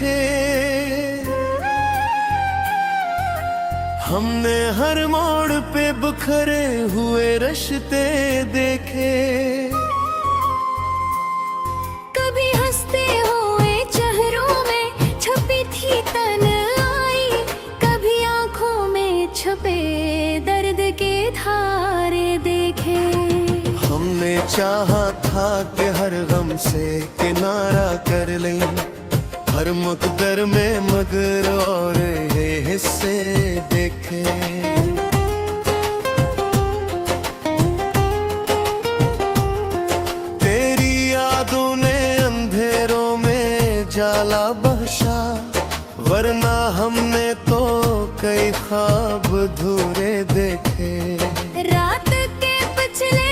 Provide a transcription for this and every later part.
देखे। हमने हर मोड़ पे बिखरे हुए रिश्ते देखे। कभी हंसते हुए चेहरों में छपी थी तन्हाई, कभी आंखों में छुपे दर्द के धारे देखे। हमने चाहा था कि हर गम से किनारा कर लें, हर मुकद्दर में मगर और ये हिस्से देखे। तेरी यादों ने अंधेरों में जाला बख्शा, वरना हमने तो कई ख्वाब अधूरे देखे। रात के पिछले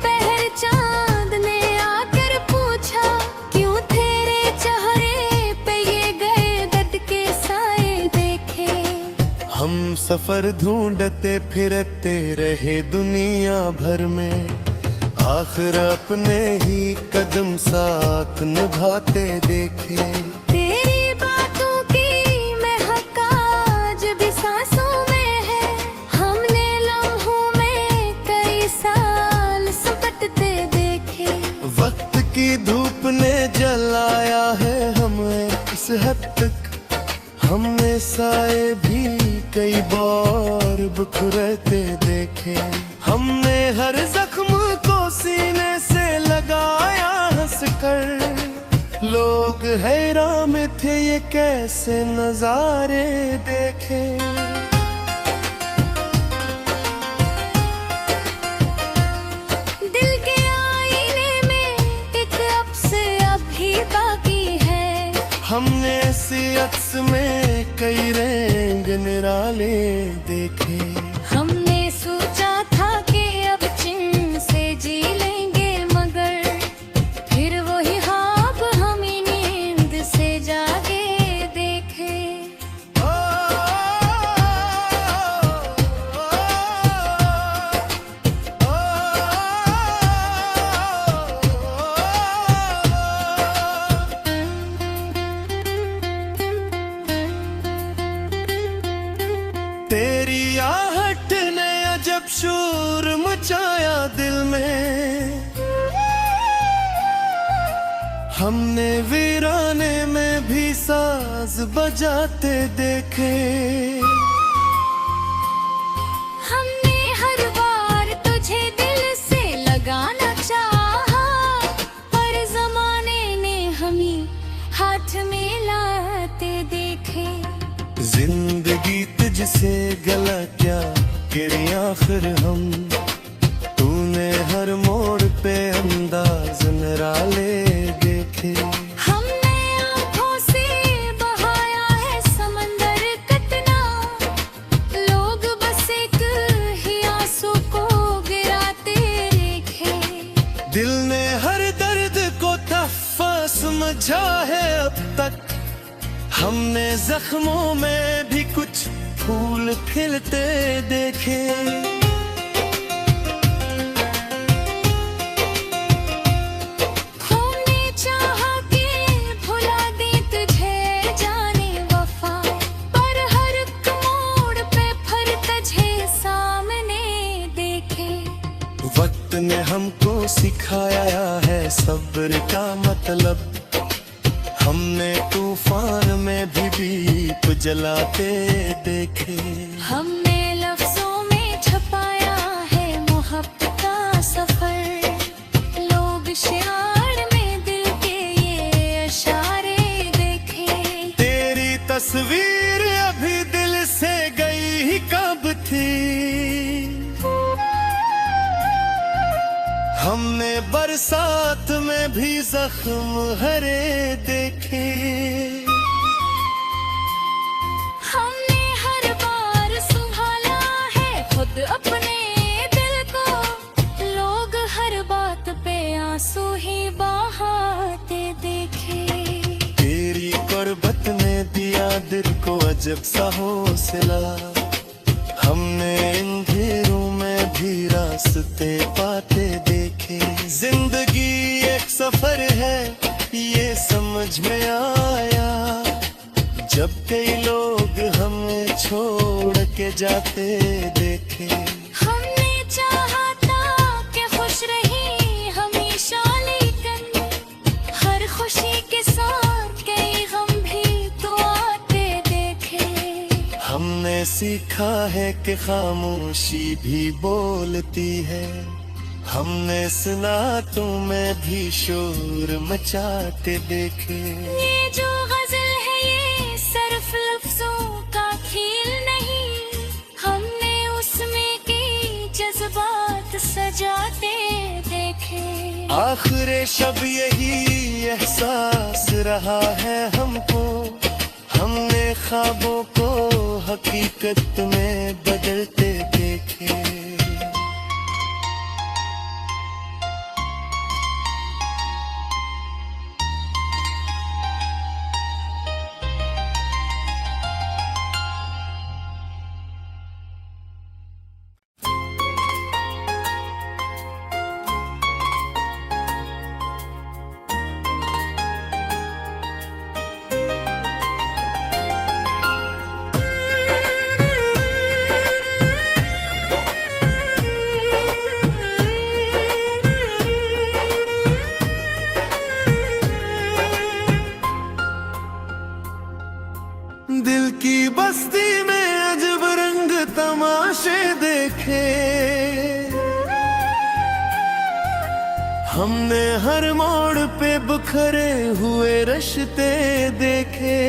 पहर चांद ने आकर पूछा, क्यों तेरे चेहरे पे ये गए दर्द के साए देखे। हम सफर ढूंढते फिरते रहे दुनिया भर में, आखिर अपने ही कदम साथ निभाते देखे। तेरी बातों की महक आज भी सांसों में है, हमने लम्हों में कई साल सपटते देखे। वक्त की धूप ने जलाया है हमें इस हद तक, हमने साए भी कई बार बिखरते देखे। हमने हर जख्म को सीने से लगाया हंसकर, लोग हैरान में थे ये कैसे नजारे देखे। दिल के आईने में एक अक्स अभी बाकी है, हमने इसी अक्स में कई रंग निराले देखे। हमने सोचा था कि अब चिन से जी लेंगे, मगर फिर वही ख्वाब हमें नींद से जागे देखे। तेरी आहट ने अजब शोर मचाया दिल में, हमने वीराने में भी साज बजाते देखे। हमने हर बार तुझे दिल से लगाना चाहा, पर जमाने ने हमें हाथ मिलाते देखे। जिंदगी तुझसे गला क्या गिरे आखिर हम, तूने हर मोड़ पे अंदाज निराले देखे। हमने आँखों से बहाया है समंदर कतना, लोग बस एक ही आंसू को गिराते देखे। दिल ने हर दर्द को तहफा समझा है अब तक, हमने जख्मों में भी कुछ फूल खिलते देखे। हमने चाहा कि भुला दे तुझे जाने वफा, पर हर मोड़ पे फिर तुझे सामने देखे। वक्त ने हमको सिखाया है सब्र का मतलब, हमने तूफान में भी दीप जलाते देखे। हमने लफ्जों में छुपाया है मोहब्बत का सफर, लोग शियार में दिल के ये इशारे देखे। तेरी तस्वीर अभी दिल से गई ही कब थी, हमने बरसात में भी जख्म हरे देखे। हमने हर बार संभाला है खुद अपने दिल को, लोग हर बात पे आंसू ही बहाते देखे। तेरी गुर्बत ने दिया दिल को अजब सा हौसला, हमने अंधेरों में भी रास्ते पाते देखे। जिंदगी एक सफर है ये समझ में आया, जब कई लोग हमें छोड़ के जाते देखे, हमने चाहा था कि खुश रही हमेशा, लेकिन हर खुशी के साथ कई गम भी तो आते देखे। हमने सीखा है कि खामोशी भी बोलती है, हमने सुना तुम्हें भी शोर मचाते देखे। ये जो गजल है ये सिर्फ लफ्जों का खेल नहीं, हमने उसमें की जज्बात सजाते देखे। आखिर शब यही एहसास रहा है हमको, हमने ख्वाबों को हकीकत में बदलते देखे। दिल की बस्ती में अजब रंग तमाशे देखे, हमने हर मोड़ पे बिखरे हुए रिश्ते देखे।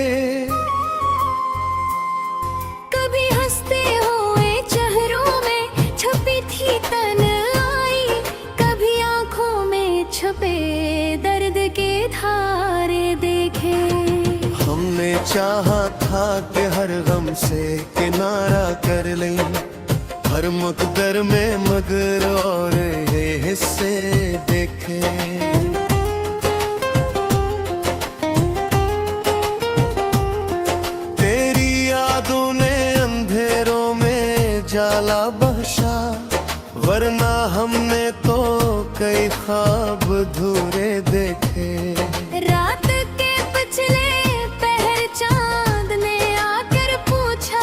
कभी हंसते हुए चेहरों में छुपी थी तन्हाई, कभी आंखों में छुपे दर्द के धारे देखे। हमने चाहा था कि हर गम से किनारा कर लें, हर मुकद्दर में मगर और ये हिस्से देखे। तेरी यादों ने अंधेरों में जाला बख्शा, वरना हमने तो कई ख्वाब अधूरे देखे। रात के पिछले पहर चांद ने आकर पूछा,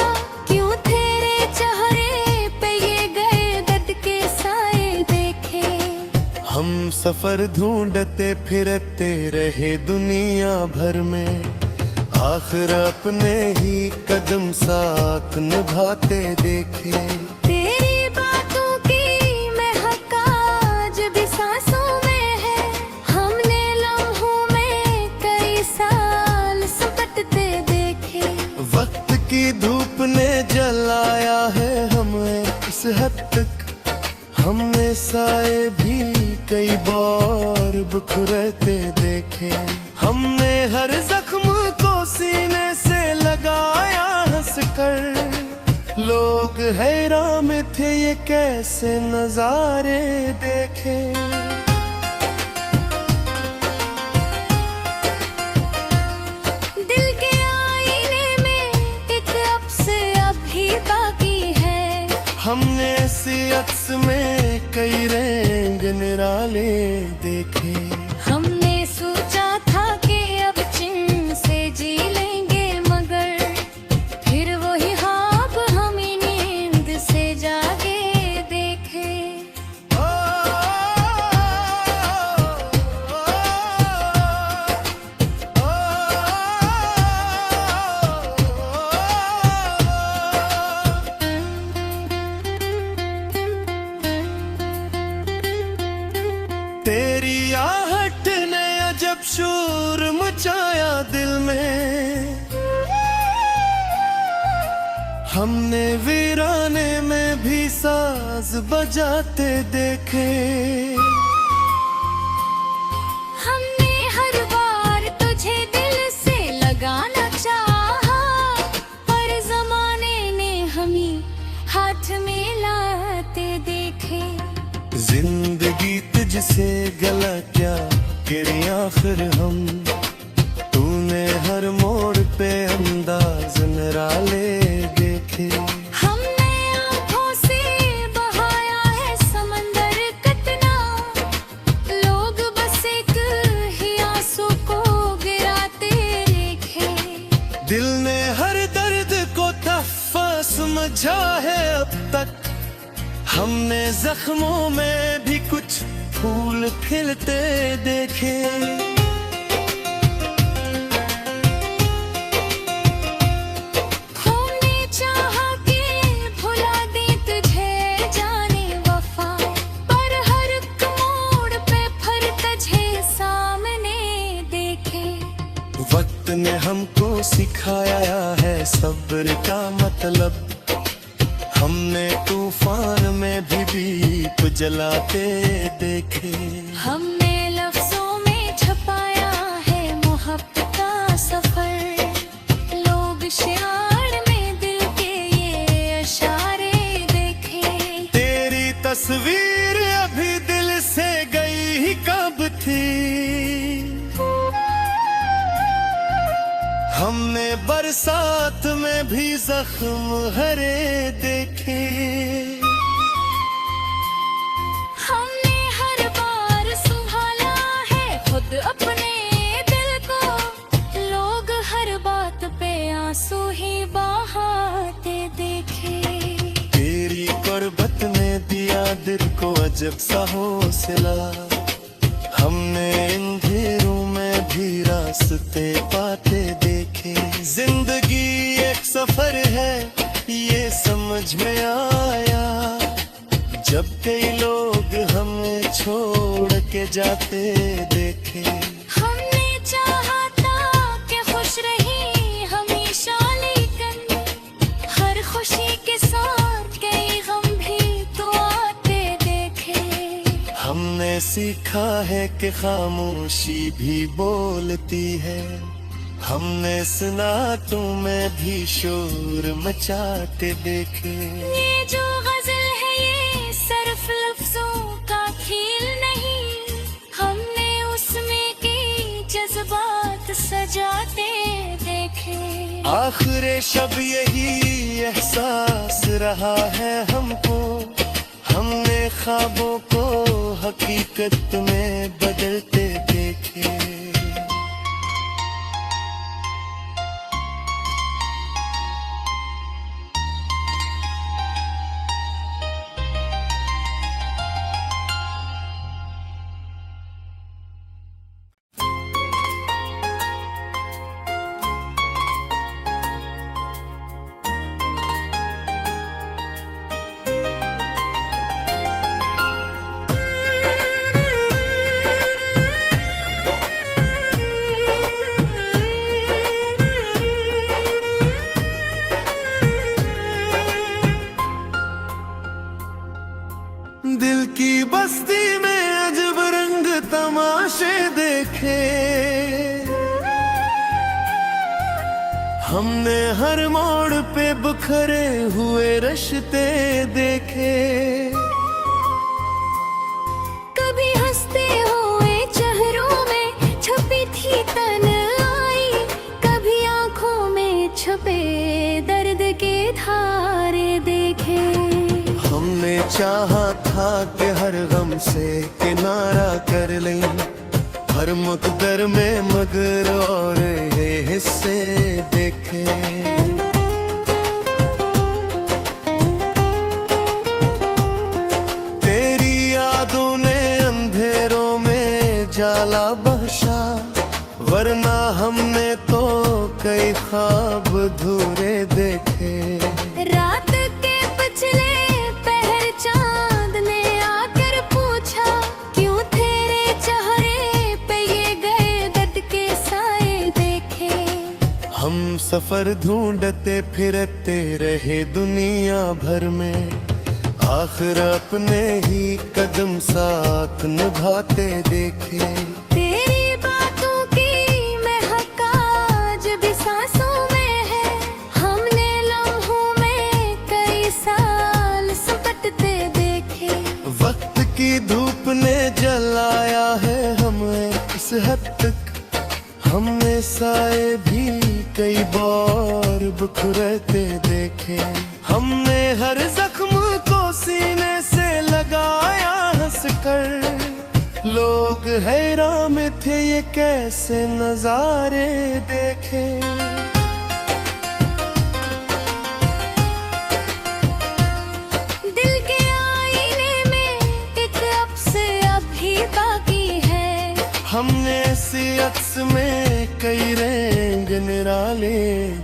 क्यों तेरे चेहरे पे ये गए दर्द के साए देखे। हम सफर ढूंढते फिरते रहे दुनिया भर में, आखिर अपने ही कदम साथ निभाते देखे। तेरी बातों की महक आज भी सांसों में है, हमने लम्हों में कई साल सिमटते देखे। वक्त की धूप ने जलाया है हमें इस हद तक, हमने साए भी कई बार बिखरते देखे। हमने हर जख्म को सीने से लगाया हंस कर, लोग हैरान में थे ये कैसे नजारे देखे। दिल के आईने में एक अक्स अभी बाकी है, हमने इसी अक्स में कई रंग निराले देखे। हमने सोचा था कि अब चिन से जी लेंगे, मगर फिर वही ख्वाब हमें नींद से जागे देखे। तेरी आहट ने अजब शोर मचाया दिल में, हमने वीराने में भी साज बजाते देखे। हमने हर बार तुझे दिल से लगाना चाहा, पर जमाने ने हमें हाथ में लाते देखे। जिंदगी तुझसे गला क्या गिरे आखिर हम, तूने हर मोड़ पे अंदाज निराले देखे। हमने आँखों से बहाया है समंदर कितना, लोग बस एक ही आंसू को गिराते देखे। दिल ने हर दर्द को तहफ़ा समझा है अब तक, हमने जख्मों में भी कुछ फूल खिलते देखे। हमने चाहा कि भुला दी तुझे जाने वफा, पर हर मोड़ पे फिर तुझे सामने देखे। वक्त ने हमको सिखाया है सब्र का मतलब, हमने तूफान में भी दीप जलाते देखे। हमने लफ्जों में छुपाया है मोहब्बत का सफर, लोग शियार में दिल के ये इशारे देखे। तेरी तस्वीर अभी दिल से गई ही कब थी, हमने बरसात में भी जख्म हरे देखे। हमने हर बार संभाला है खुद अपने दिल को, लोग हर बात पे आंसू ही बहाते देखे। तेरी कुर्बत ने दिया दिल को अजब सा हौसला, हमने अंधेरों में भी रास्ते पाते देखे। जिंदगी एक सफर है ये समझ में आया, जब कई लोग हमें छोड़ के जाते देखे। हमने चाहा था कि खुश रही हमेशा, लेकिन हर खुशी के साथ कई गम भी तो आते देखे। हमने सीखा है कि खामोशी भी बोलती है, हमने सुना तुम्हें भी शोर मचाते देखे। ये जो गजल है ये सिर्फ लफ्जों का खेल नहीं, हमने उसमें की जज्बात सजाते देखे। आखिर शब यही एहसास रहा है हमको, हमने ख्वाबों को हकीकत में बदलते देखे। दिल की बस्ती में अजब रंग तमाशे देखे, हमने हर मोड़ पे बिखरे हुए रिश्ते देखे। कभी हंसते हुए चेहरों में छुपी थी तन्हाई, कभी आंखों में छुपे दर्द के धारे देखे। हमने चाहा था कि हर गम से किनारा कर लें, हर मुकद्दर में मगर और ये हिस्से देखे। तेरी यादों ने अंधेरों में जाला बख्शा, वरना हमने तो कई ख्वाब अधूरे देखे। रात के पिछले पहर चांद ने आकर पूछा, क्यों तेरे चेहरे पे ये गए दर्द के साए देखे। हम सफर ढूंढते फिरते रहे दुनिया भर में, आखिर अपने ही कदम साथ निभाते देखे। तेरी बातों की महक आज भी सांसों में है, हमने लम्हों में कई साल सिमटते देखे। वक्त की धूप ने जलाया है हमें इस हद तक, हमने साए भी कई बार बिखरते देखे। हमने हर जख्म को सीने से लगाया हंसकर, लोग हैरान में थे ये कैसे नजारे देखे।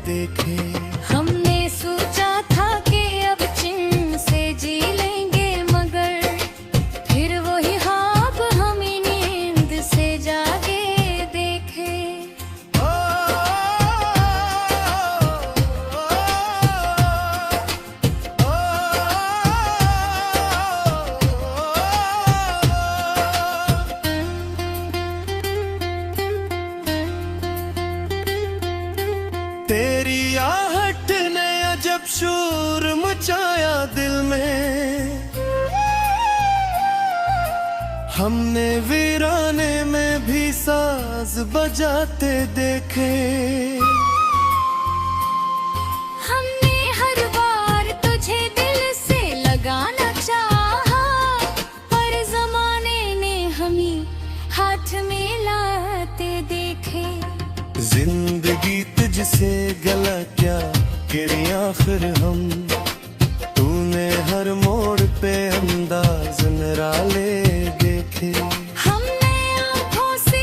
देखे। हमने सोचा था कि अब चिंग से जी लेंगे, मगर फिर वही ख्वाब हमें नींद से जागे देखे। तेरी आहट ने अजब शोर मचाया दिल में, हमने वीराने में भी साज बजाते देखे। हमने हर बार तुझे दिल से लगाना चाहा, पर जमाने ने हमें हाथ मिलाते देखे। जिंदगी तुझसे गला क्या गिरी आखिर हम, तूने हर मोड़ पे अंदाज निराले देखे। हमने आँखों से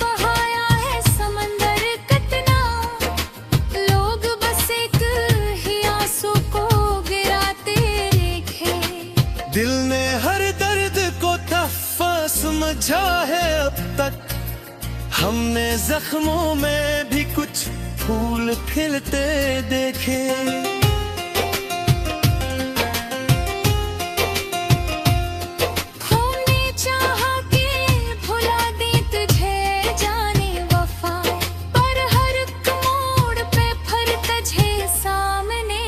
बहाया है समंदर कितना, लोग बस एक ही आंसू को गिराते देखे। दिल ने हर दर्द को तहफ़ा समझा है अब तक, हमने जख्मों में भी कुछ फूल खिलते देखे। हमने चाहा कि भुला दे तुझे जाने वफा, पर हर मोड़ पे फिर तुझे सामने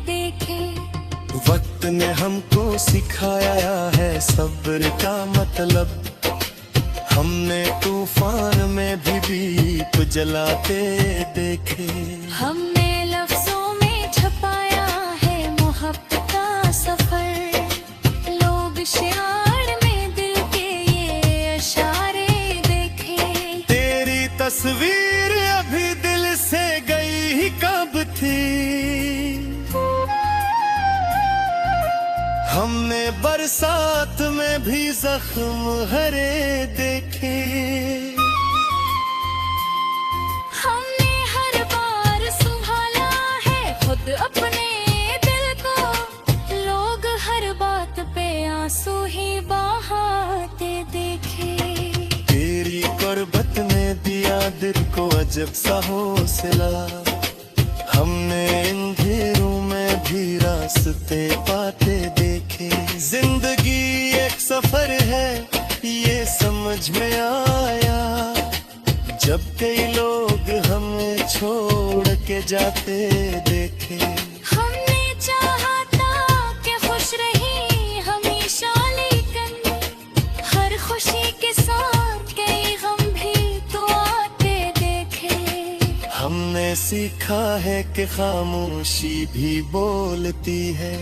देखे। वक्त ने हमको सिखाया है सब्र का मतलब, हमने तूफान में भी दीप जलाते देखे। हमने लफ्जों में छपाया है मोहब्बत का सफर, लोग शियार में दिल के ये इशारे देखे। तेरी तस्वीर अभी दिल से गई ही कब थी, हमने बरसात में भी जख्म हरे देखे। हमने हर बार संभाला है खुद अपने दिल को, लोग हर बात पे आंसू ही बहाते देखे। तेरी गुर्बत ने दिया दिल को अजब सा हौसला, हमने अंधेरों में भी रास्ते पाते देखे। जिंदगी एक सफर है ये समझ में आया, जब कई लोग हमें छोड़ के जाते देखे। हमने चाहा था कि खुश रही हमेशा, लेकिन हर खुशी के साथ कई गम भी तो आते देखे। हमने सीखा है कि खामोशी भी बोलती है,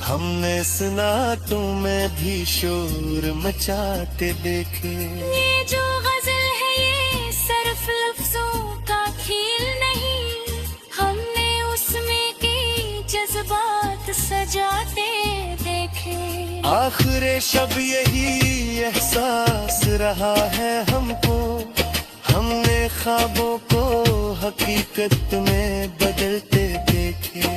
हमने सुना तुम्हें भी शोर मचाते देखे। ये जो गजल है ये सिर्फ लफ्जों का खेल नहीं, हमने उसमें की जज्बात सजाते देखे। आखिर शब यही एहसास रहा है हमको, हमने ख्वाबों को हकीकत में बदलते देखे।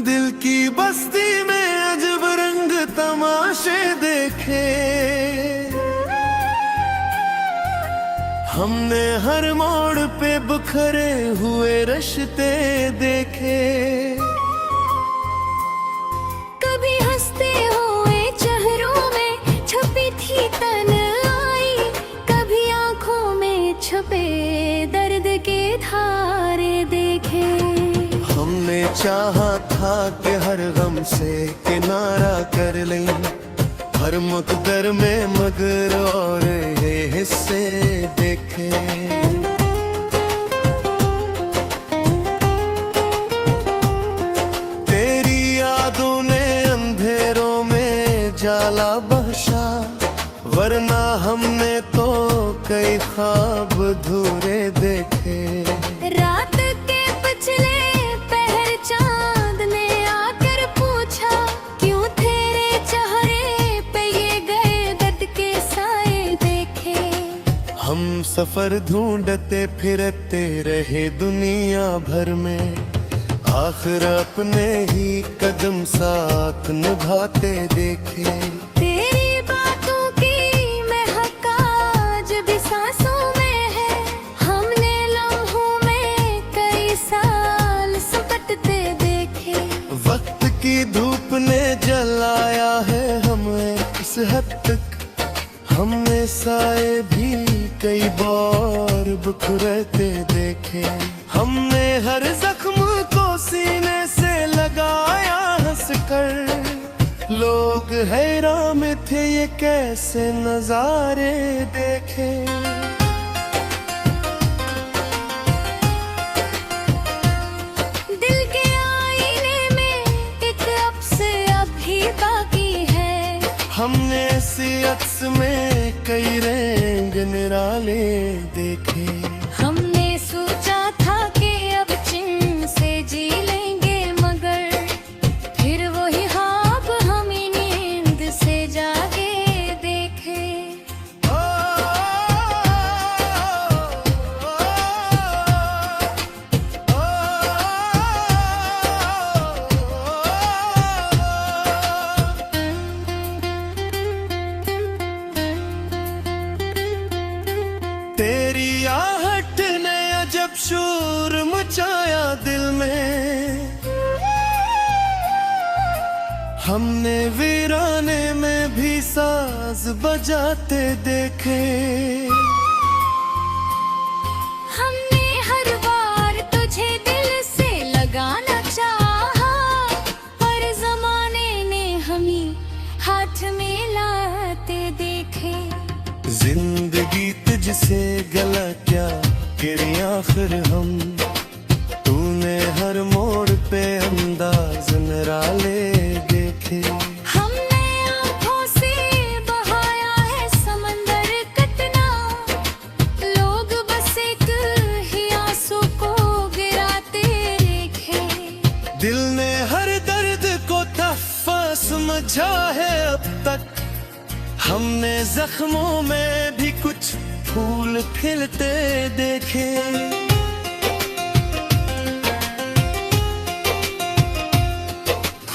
दिल की बस्ती में अजब रंग तमाशे देखे, हमने हर मोड़ पे बिखरे हुए रिश्ते देखे। कभी हंसते हुए चेहरों में छपी थी तन्हाई, कभी आंखों में छुपे दर्द के धारे देखे। हमने चाहा था कि हर गम से किनारा कर लें, हर मुकद्दर में मगर और ये हिस्से देखे। तेरी यादों ने अंधेरों में जाला बख्शा, वरना हमने तो कई ख्वाब अधूरे देखे। रात के पिछले पहर चांद ने आकर पूछा, क्यों तेरे चेहरे पे ये गए दर्द के साए देखे। हम सफर ढूंढते फिरते रहे दुनिया भर में, आखिर अपने ही कदम साथ निभाते देखे। तेरी बातों की महक आज भी सांसों में है, हमने लम्हों में कई साल सिमटते देखे। वक्त की धूप ने जलाया है हमें इस हद तक, हमने साए भी कई बार बिखरते देखे। हमने हर जख्म को सीने से लगाया हंसकर, लोग हैरान में थे ये कैसे नजारे देखे। दिल के आईने में एक अक्स अभी बाकी है, हमने इसी अक्स में कई रंग निराले देखे। हमने सोचा था कि अब चिन से जी लेंगे, मगर फिर वही ख्वाब हमें नींद से जागे देखे। तेरी आहट ने अजब शोर मचाया दिल में, हमने वीराने में भी साज बजाते देखे। हमने हर बार तुझे दिल से लगाना चाहा, पर जमाने ने हमें हाथ में लाते देखे। जिंदगी तुझसे गला क्या गिरी आखिर हम, तूने हर मोड़ पे अंदाज निराले देखे। हमने आँखों से बहाया है समंदर कितना, लोग बस एक ही आंसू को गिराते देखे। दिल ने हर दर्द को तहफ़ा समझा है अब तक, हमने जख्मों में भी कुछ फूल खिलते देखे।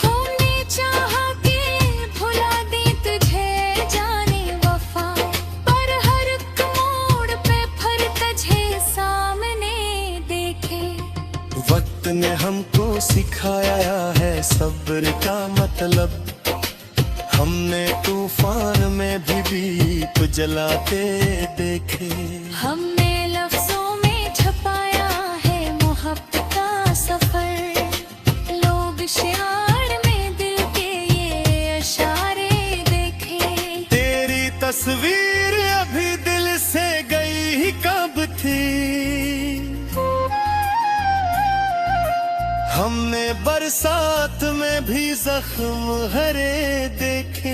हमने चाहा कि भुला दे तुझे जाने वफा, पर हर मोड़ पे फिर तुझे सामने देखे। वक्त ने हमको सिखाया है सब्र का मतलब, हमने तूफान में भी दीप जलाते देखे। हमने लफ्जों में छुपाया है मोहब्बत का सफर, लोग शियार में दिल के ये इशारे देखे। तेरी तस्वीर अभी दिल से गई ही कब थी, हमने बरसात में भी जख्म हरे देखे।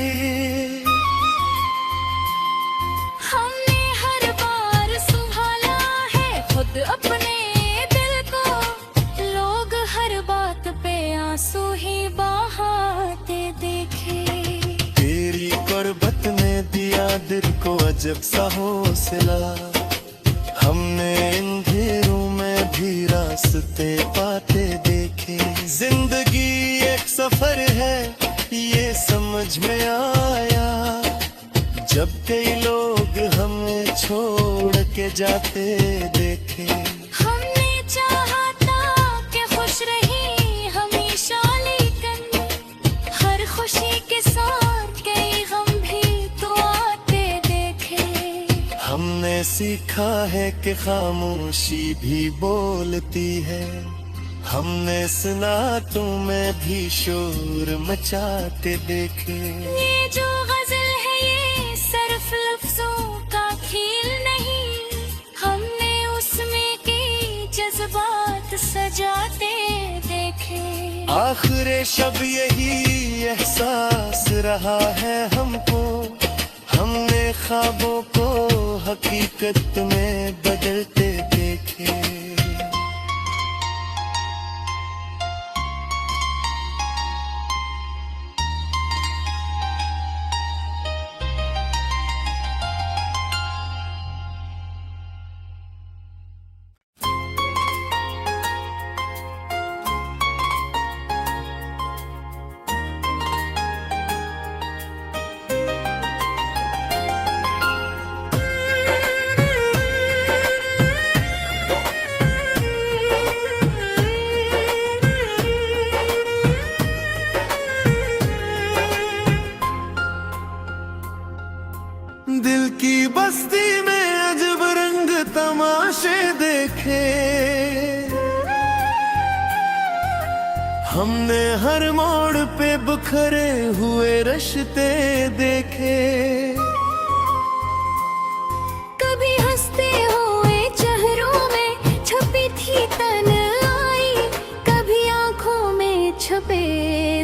हमने हर बार संभाला है खुद अपने दिल को, लोग हर बात पे आंसू ही बहाते देखे। तेरी कुर्बत ने दिया दिल को अजब सा हौसला, हमने अंधेरों में भी रास्ते पाते देखे। जिंदगी एक सफर है ये समझ में आया, जब कई लोग हमें छोड़ के जाते देखे। हमने चाहा था कि खुश रही हमेशा, लेकिन हर खुशी के साथ कई गम भी तो आते देखे। हमने सीखा है कि खामोशी भी बोलती है, हमने सनातों में भी शोर मचाते देखे। ये जो गजल है ये सिर्फ लफ्जों का खेल नहीं, हमने उसमें की जज्बात सजाते देखे। आखिर शब यही एहसास रहा है हमको, हमने ख्वाबों को हकीकत में बदलते देखे। दिल की बस्ती में अजब रंग तमाशे देखे, हमने हर मोड़ पे बिखरे हुए रिश्ते देखे। कभी हंसते हुए चेहरों में छपी थी तन्हाई, कभी आंखों में छुपे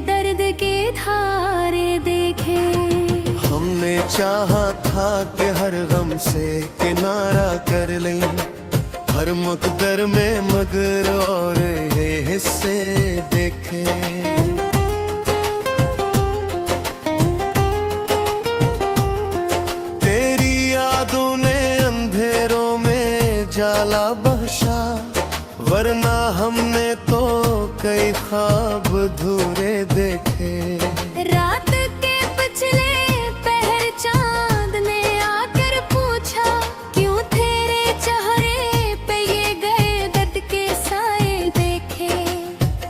दर्द के धारे देखे। हमने चाहा था कि हर गम से किनारा कर लें, हर मुकद्दर में मगर और ये हिस्से देखे। तेरी यादों ने अंधेरों में जाला बख्शा, वरना हमने तो कई ख्वाब अधूरे देखे। रात के पिछले पहर चांद ने आकर पूछा, क्यों तेरे चेहरे पे ये गए दर्द के साए देखे।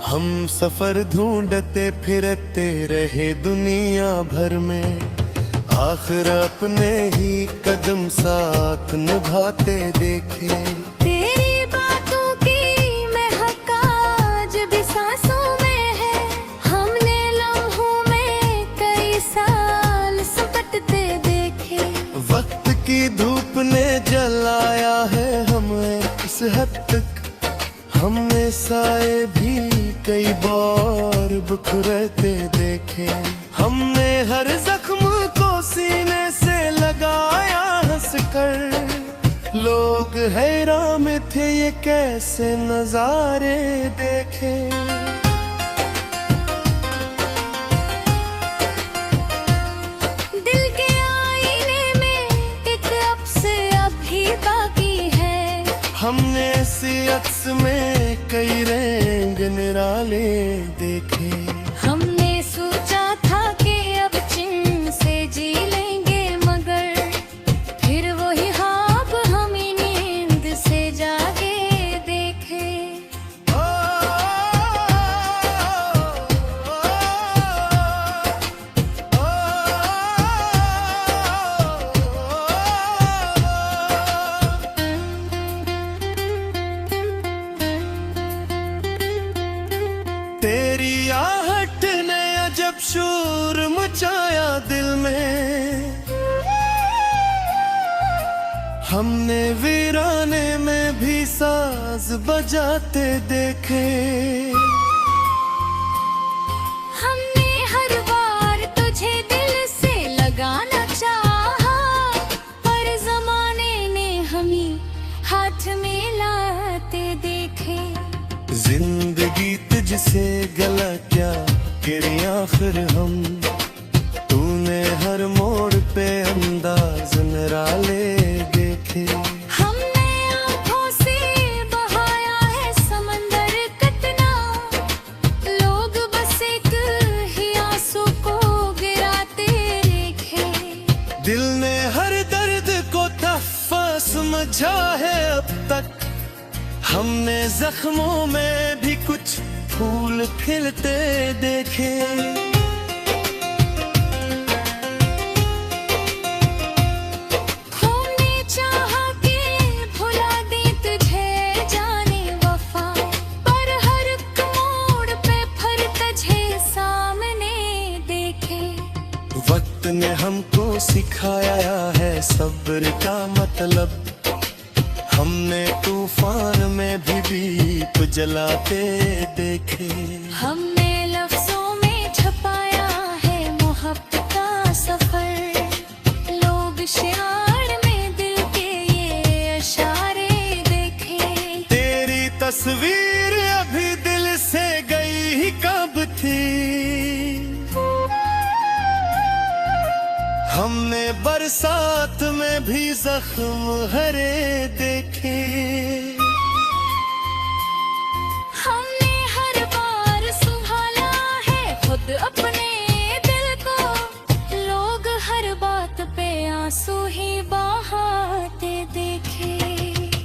हम सफर ढूंढते फिरते रहे दुनिया भर में, आखिर अपने ही कदम साथ निभाते देखे। तेरी बातों की महक आज भी सांसों में है, हमने लम्हों में कई साल सिमटते देखे। वक्त की धूप ने जलाया है हमें इस हद तक, हमने साए भी कई बार बिखरते देखे। हमने हर जख्म को सीने से लगाया हंसकर, लोग हैरान में थे ये कैसे नजारे देखे। दिल के आईने में एक अक्स अभी बाकी है, हमने इसी अक्स में कई रंग निराले देखे। हमने सोचा था कि अब चिन से जी लेंगे, मगर फिर वही ख्वाब हमें नींद से जागे देखे। तेरी आहट ने अजब शोर मचाया दिल में, हमने वीराने में भी साज बजाते देखे। हमने हर बार तुझे दिल से लगाना चाहा, पर जमाने ने हमें हाथ में लाते देखे। जिंदगी तुझसे गला क्या गिरे आखिर हम, तूने हर मोड़ पे अंदाज निराले देखे। हमने आँखों से बहाया है समंदर कितना, लोग बस एक ही आंसू को गिराते देखे। दिल ने हर दर्द को तहफ़ा समझा है अब तक, हमने जख्मों में भी कुछ फूल खिलते देखे। हमने चाहा कि भुला दें तुझे जाने वफा, पर हर ने हमको सिखाया है सब्र का मतलब। हमने तूफान में भी दीप जलाते देखे। हमने लफ्जों में छपाया है मोहब्बत का सफर। लोग शियार में दिल के ये इशारे देखे। तेरी तस्वीर अभी दिल से गई ही कब थी। हमने बरसात में भी जख्म हरे देखे। हमने हर बार संभाला है खुद अपने दिल को। लोग हर बात पे आंसू ही बहाते देखे।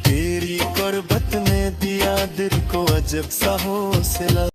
तेरी गुर्बत ने दिया दिल को अजब सा हौसला।